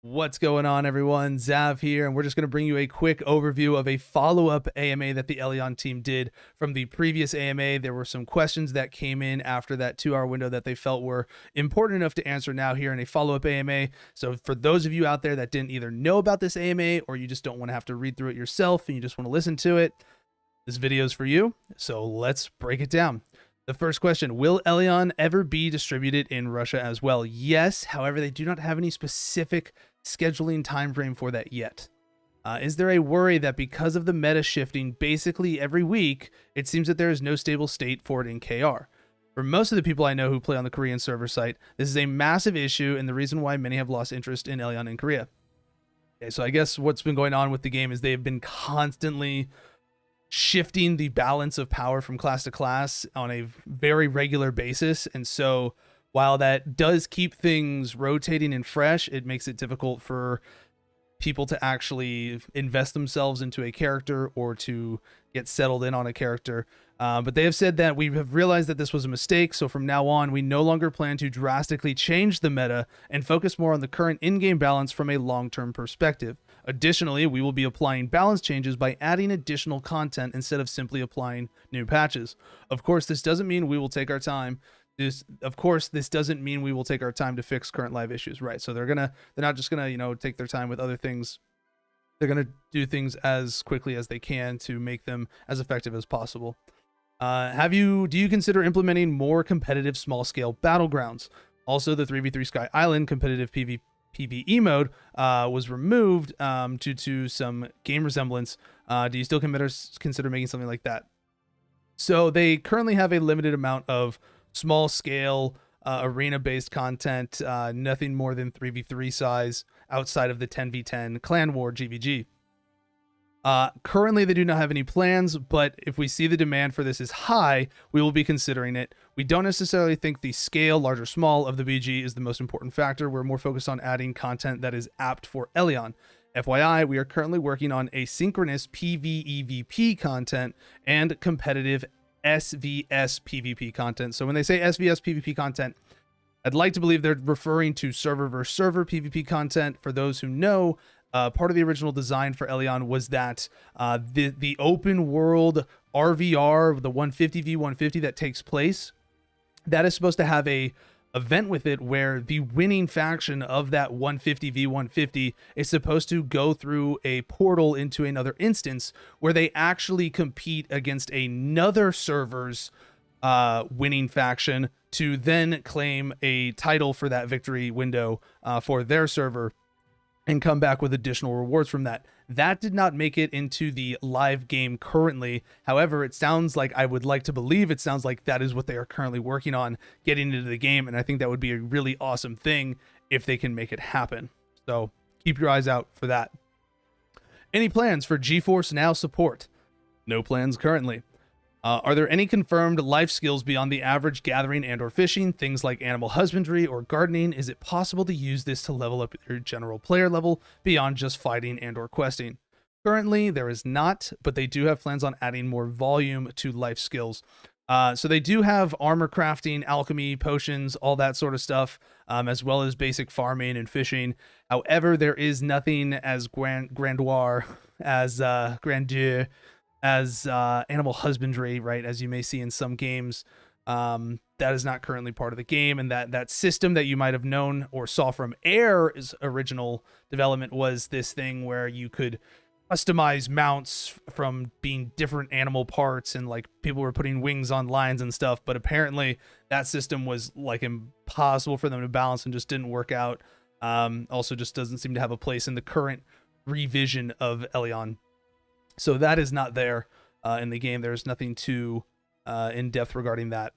What's going on, everyone? Zav here, and we're just going to bring you a quick overview of a follow-up AMA that the Elyon team did from the previous AMA. There were some questions that came in after that 2-hour window that they felt were important enough to answer now here in a follow-up AMA. So for those of you out there that didn't either know about this AMA or you just don't want to have to read through it yourself and you just want to listen to it, this video is for you. So let's break it down. The first question, will Elyon ever be distributed in Russia as well? Yes, however, they do not have any specific scheduling time frame for that yet. Is there a worry that because of the meta shifting basically every week, it seems that there is no stable state for it in KR? For most of the people I know who play on the Korean server site, this is a massive issue and the reason why many have lost interest in Elyon in Korea. Okay, so I guess what's been going on with the game is they've been constantly shifting the balance of power from class to class on a very regular basis. And so while that does keep things rotating and fresh, it makes it difficult for people to actually invest themselves into a character or to get settled in on a character. But they have said that we have realized that this was a mistake. So from now on, we no longer plan to drastically change the meta and focus more on the current in-game balance from a long-term perspective. Additionally, we will be applying balance changes by adding additional content instead of simply applying new patches. Of course, this doesn't mean we will take our time. This doesn't mean we will take our time to fix current live issues, right? So they're not just gonna, take their time with other things. They're gonna do things as quickly as they can to make them as effective as possible. Do you consider implementing more competitive small-scale battlegrounds? Also, the 3v3 Sky Island competitive PvE mode was removed due to some game resemblance. Do you still consider making something like that? So they currently have a limited amount of small-scale arena-based content, nothing more than 3v3 size outside of the 10v10 Clan War GVG. Currently, they do not have any plans, but if we see the demand for this is high, we will be considering it. We don't necessarily think the scale, large or small, of the BG is the most important factor. We're more focused on adding content that is apt for Elyon. FYI, we are currently working on asynchronous PvEVP content and competitive SVS PvP content. So when they say SVS PvP content, I'd like to believe they're referring to server versus server PvP content. For those who know, part of the original design for Elyon was that the open world RVR, the 150v150 that takes place, that is supposed to have a event with it where the winning faction of that 150v150 is supposed to go through a portal into another instance where they actually compete against another server's winning faction to then claim a title for that victory window for their server and come back with additional rewards from that. That did not make it into the live game currently. However, it sounds like, I would like to believe it sounds like that is what they are currently working on getting into the game. And I think that would be a really awesome thing if they can make it happen. So keep your eyes out for that. Any plans for GeForce Now support? No plans currently. Are there any confirmed life skills beyond the average gathering and or fishing, things like animal husbandry or gardening? Is it possible to use this to level up your general player level beyond just fighting and or questing? Currently, there is not, but they do have plans on adding more volume to life skills. So they do have armor crafting, alchemy, potions, all that sort of stuff, as well as basic farming and fishing. However, there is nothing as grandeur as animal husbandry, right? As you may see in some games, that is not currently part of the game. And that system that you might have known or saw from Air's original development was this thing where you could customize mounts from being different animal parts, and like people were putting wings on lions and stuff. But apparently that system was like impossible for them to balance and just didn't work out. Also just doesn't seem to have a place in the current revision of Elyon. So that is not there in the game. There's nothing too in-depth regarding that.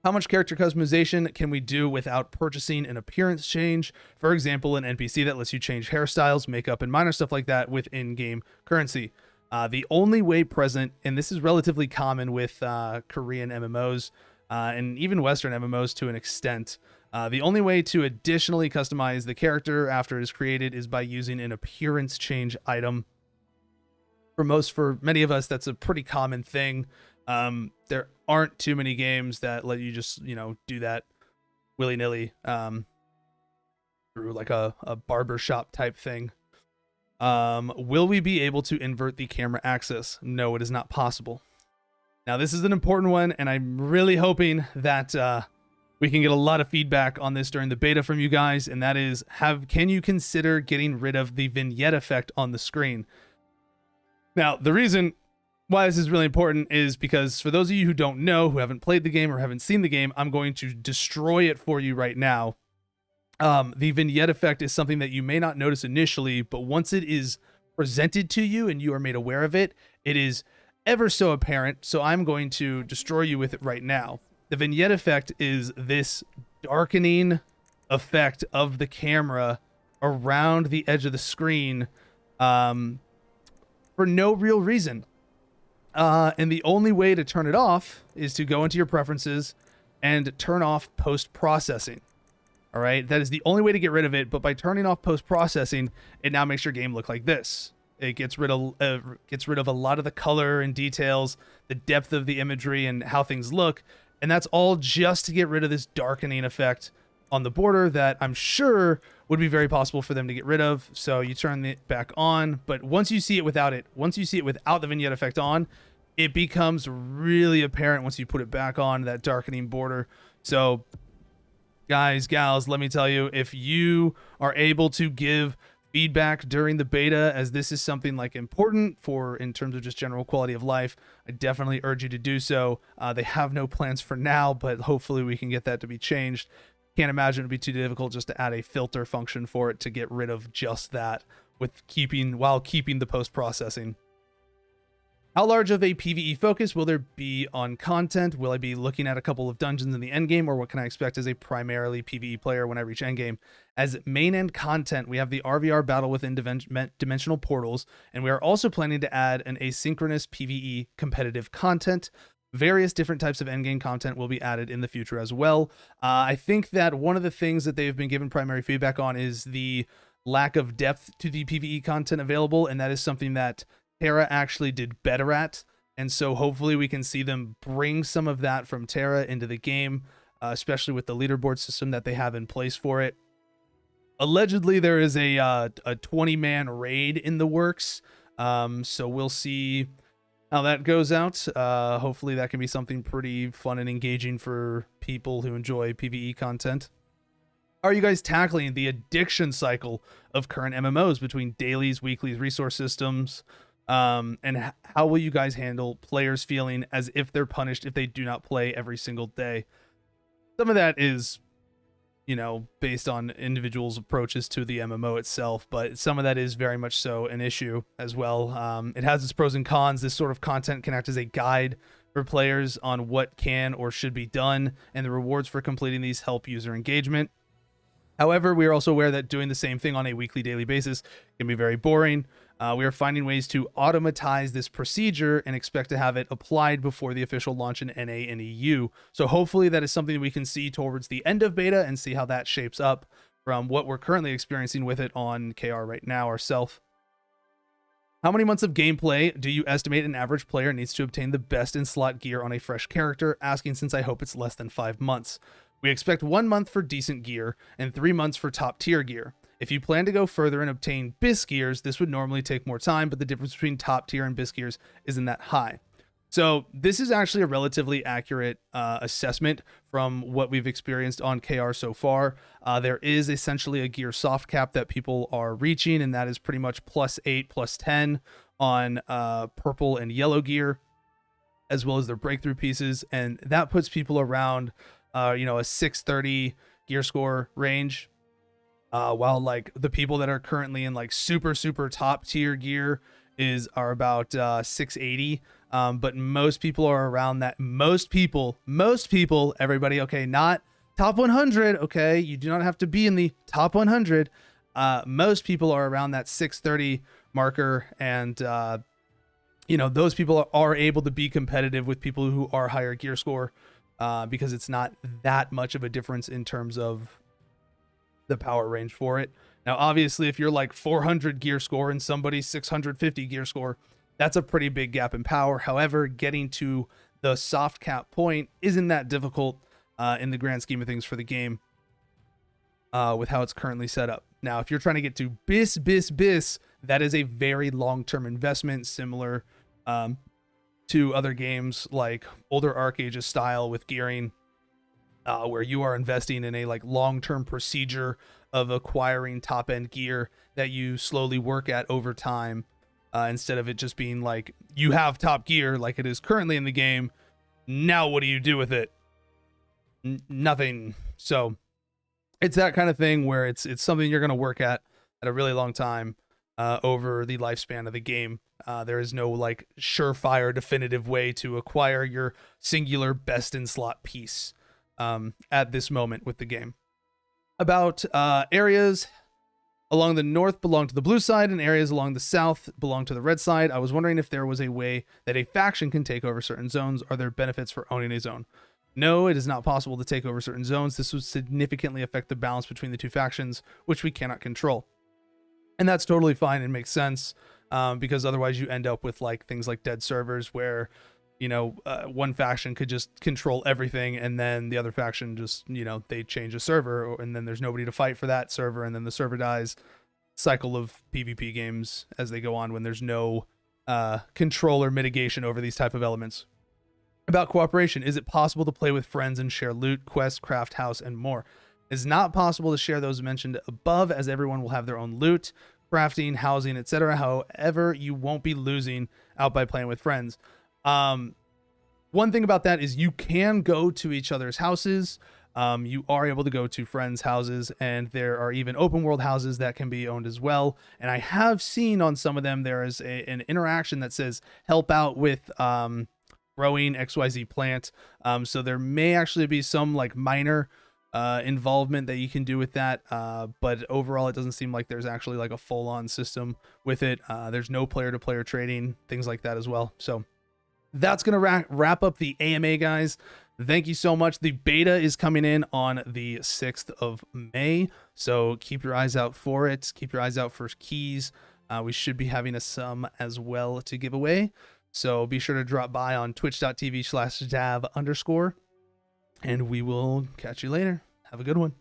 How much character customization can we do without purchasing an appearance change? For example, an NPC that lets you change hairstyles, makeup, and minor stuff like that with in-game currency. The only way present, and this is relatively common with Korean MMOs and even Western MMOs to an extent, the only way to additionally customize the character after it is created is by using an appearance change item. For many of us, that's a pretty common thing. There aren't too many games that let you just, do that willy-nilly. through like a barber shop type thing. Will we be able to invert the camera axis? No, it is not possible. Now, this is an important one, and I'm really hoping that we can get a lot of feedback on this during the beta from you guys, and that is, can you consider getting rid of the vignette effect on the screen? Now, the reason why this is really important is because for those of you who don't know, who haven't played the game or haven't seen the game, I'm going to destroy it for you right now. The vignette effect is something that you may not notice initially, but once it is presented to you and you are made aware of it, it is ever so apparent. So I'm going to destroy you with it right now. The vignette effect is this darkening effect of the camera around the edge of the screen for no real reason. And the only way to turn it off is to go into your preferences and turn off post-processing. All right, that is the only way to get rid of it. But by turning off post-processing, it now makes your game look like this. It gets rid of a lot of the color and details, the depth of the imagery, and how things look. And that's all just to get rid of this darkening effect on the border that I'm sure would be very possible for them to get rid of. So you turn it back on, but once you see it without the vignette effect on, it becomes really apparent once you put it back on, that darkening border. So guys, gals, let me tell you, if you are able to give feedback during the beta, as this is something like important for in terms of just general quality of life, I definitely urge you to do so. They have no plans for now, but hopefully we can get that to be changed. Can't imagine it'd be too difficult just to add a filter function for it to get rid of just that while keeping the post-processing. How large of a PvE focus will there be on content? Will I be looking at a couple of dungeons in the endgame, or what can I expect as a primarily PvE player when I reach endgame? As main end content, we have the RVR battle within dimensional portals, and we are also planning to add an asynchronous PvE competitive content. Various different types of endgame content will be added in the future as well. I think that one of the things that they've been given primary feedback on is the lack of depth to the PvE content available, and that is something that Terra actually did better at, and so hopefully we can see them bring some of that from Terra into the game, especially with the leaderboard system that they have in place for it. Allegedly, there is a 20-man raid in the works, so we'll see how that goes out. Hopefully that can be something pretty fun and engaging for people who enjoy PvE content. Are you guys tackling the addiction cycle of current MMOs between dailies, weeklies, resource systems? And how will you guys handle players feeling as if they're punished if they do not play every single day? Some of that is, based on individuals' approaches to the MMO itself, but some of that is very much so an issue as well. It has its pros and cons. This sort of content can act as a guide for players on what can or should be done, and the rewards for completing these help user engagement. However, we are also aware that doing the same thing on a weekly, daily basis can be very boring. We are finding ways to automatize this procedure and expect to have it applied before the official launch in NA and EU. So hopefully that is something we can see towards the end of beta and see how that shapes up from what we're currently experiencing with it on KR right now ourselves. How many months of gameplay do you estimate an average player needs to obtain the best in slot gear on a fresh character? Asking since I hope it's less than 5 months. We expect 1 month for decent gear and 3 months for top tier gear. If you plan to go further and obtain BIS gears, this would normally take more time, but the difference between top tier and BIS gears isn't that high. So this is actually a relatively accurate assessment from what we've experienced on KR so far. There is essentially a gear soft cap that people are reaching, and that is pretty much +8, +10 on purple and yellow gear, as well as their breakthrough pieces. And that puts people around, a 630 gear score range. While like the people that are currently in like super top tier gear are about 680. But most people are around that. Most people, everybody, okay, not top 100, okay? You do not have to be in the top 100. Most people are around that 630 marker, and those people are able to be competitive with people who are higher gear score, because it's not that much of a difference in terms of the power range for it. Now, obviously, if you're like 400 gear score and somebody's 650 gear score, that's a pretty big gap in power. However, getting to the soft cap point isn't that difficult in the grand scheme of things for the game. with how it's currently set up. Now, if you're trying to get to bis, that is a very long-term investment, similar to other games like older Arc Ages style with gearing, where you are investing in a like long-term procedure of acquiring top-end gear that you slowly work at over time, instead of it just being like you have top gear like it is currently in the game. Now what do you do with it? Nothing. So it's that kind of thing where it's something you're going to work at a really long time, over the lifespan of the game. There is no like surefire definitive way to acquire your singular best in slot piece at this moment with the game. About areas along the north belong to the blue side and areas along the south belong to the red side. I was wondering if there was a way that a faction can take over certain zones. Are there benefits for owning a zone? No, it is not possible to take over certain zones. This would significantly affect the balance between the two factions, which we cannot control. And that's totally fine and makes sense, because otherwise you end up with like things like dead servers where, you know, one faction could just control everything and then the other faction just, you know, they change a server and then there's nobody to fight for that server and then the server dies. Cycle of PvP games as they go on when there's no control or mitigation over these type of elements. About cooperation, is it possible to play with friends and share loot, quests, craft house, and more? It's not possible to share those mentioned above, as everyone will have their own loot, crafting, housing, etc. However, you won't be losing out by playing with friends. One thing about that is you can go to each other's houses. You are able to go to friends' houses, and there are even open world houses that can be owned as well. And I have seen on some of them there is an interaction that says help out with growing XYZ plant. So there may actually be some like minor involvement that you can do with that, but overall it doesn't seem like there's actually like a full-on system with it. There's no player-to-player trading, things like that as well. So that's gonna wrap up the AMA, guys. Thank you so much. The beta is coming in on the 6th of May, so keep your eyes out for it. Keep your eyes out for keys. We should be having some as well to give away. So be sure to drop by on twitch.tv/dav_, and we will catch you later. Have a good one.